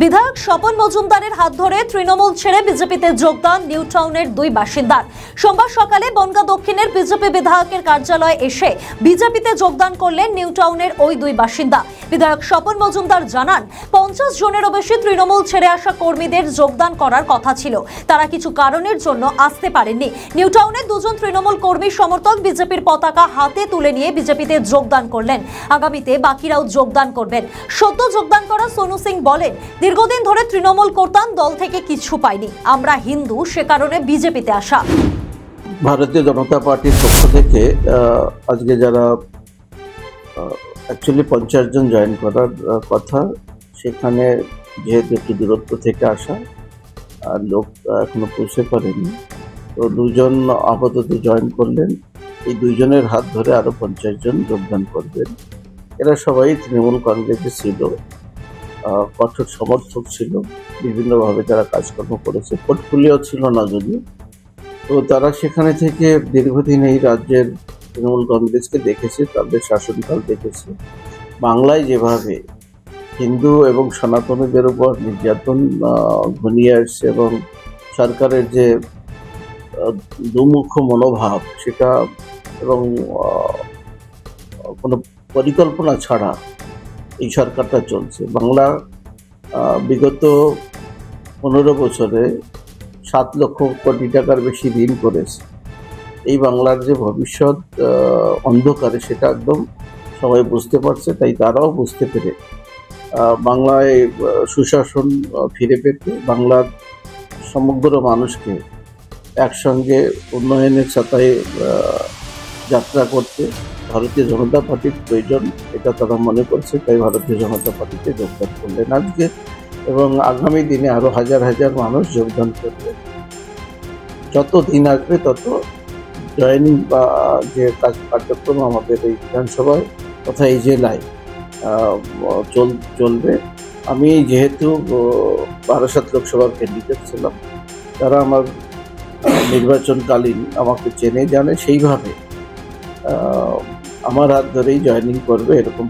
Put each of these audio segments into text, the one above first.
বিধায়ক স্বপন মজুমদারের হাত ধরে তৃণমূল ছেড়ে বিজেপিতে যোগদান নিউ টাউনের দুই বাসিন্দার। সোমবার সকালে বনগাঁ দক্ষিণের বিজেপি বিধায়কের কার্যালয়ে এসে বিজেপিতে যোগদান করলেন নিউ টাউনের ওই দুই বাসিন্দা। বিধায়ক স্বপন মজুমদার জানান, 50 জনেরও বেশি তৃণমূল ছেড়ে আসা কর্মীদের যোগদান করার কথা ছিল, তারা কিছু কারণের জন্য আসতে পারেননি। নিউ টাউনের দুজন তৃণমূল কর্মী সমর্থক বিজেপির পতাকা হাতে তুলে নিয়ে বিজেপিতে যোগদান করলেন। আগামীতে বাকিরাও যোগদান করবেন। সদ্য যোগদান করা সোনু সিং বলেন, দীর্ঘদিন ধরে তৃণমূল করতাম, দল থেকে কিছু পাইনি, আমরা হিন্দু, সে কারণে বিজেপিতে আসা। ভারতীয় জনতা পার্টির পক্ষ থেকে আজকে যারা অ্যাকচুয়ালি 50 জন জয়েন করার কথা, সেখানে যেহেতু একটু দূরত্ব থেকে আসা আর লোক এখনো পৌঁছে পারেনি, তো দুজন আপাতত জয়েন করলেন। এই দুইজনের হাত ধরে আরো 50 জন যোগদান করবেন। এরা সবাই তৃণমূল কংগ্রেসে ছিল, কঠোর সমর্থক ছিল, বিভিন্নভাবে তারা কাজকর্ম করেছে, পোর্টফোলিও ছিল না যদিও। তো তারা সেখানে থেকে দীর্ঘদিন এই রাজ্যের তৃণমূল কংগ্রেসকে দেখেছে, তাদের শাসনকাল দেখেছে। বাংলায় যেভাবে হিন্দু এবং সনাতনীদের উপর নির্যাতন ঘনিয়ে আসছে এবং সরকারের যে দুমুখ মনোভাব সেটা, এবং কোনো পরিকল্পনা ছাড়া এই সরকারটা চলছে। বাংলা বিগত 15 বছরে 7 লক্ষ কোটি টাকার বেশি ঋণ করেছে। এই বাংলার যে ভবিষ্যৎ অন্ধকারে, সেটা একদম সবাই বুঝতে পারছে। তাই তারাও বুঝতে পেরে বাংলায় সুশাসন ফিরে পেতে, বাংলার সমগ্র মানুষকে একসঙ্গে উন্নয়নের ছাতায় যাত্রা করতে ভারতীয় জনতা পার্টির প্রয়োজন, এটা তারা মনে করছে। তাই ভারতীয় জনতা পার্টিতে যোগদান করলেন আজকে, এবং আগামী দিনে আরো হাজার হাজার মানুষ যোগদান করবে। যত দিন আসবে তত জয়েনিং বা যে কার্যক্রম আমাদের এই বিধানসভায় তথা এই জেলায় চলবে। আমি যেহেতু বারাসাত লোকসভার ক্যান্ডিডেট ছিলাম, তারা আমার নির্বাচনকালীন আমাকে চেনে জানে, সেইভাবে আমার হাত ধরেই জয়েনিং করবে এরকম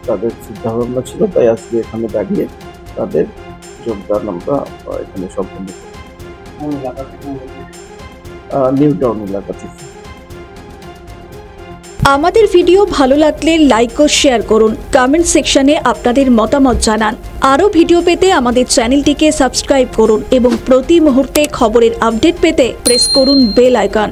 তাদের চিন্তাভাবনা ছিল। তাই আজকে এখানে দাঁড়িয়ে তাদের যোগদান আমরা এখানে সম্পন্ন করি। নিউ টাউন এলাকা থেকে। আমাদের ভিডিও ভালো লাগলে লাইক ও শেয়ার করুন, কমেন্ট সেকশনে আপনাদের মতামত জানান। আরও ভিডিও পেতে আমাদের চ্যানেলটিকে সাবস্ক্রাইব করুন এবং প্রতি মুহূর্তে খবরের আপডেট পেতে প্রেস করুন বেল আইকন।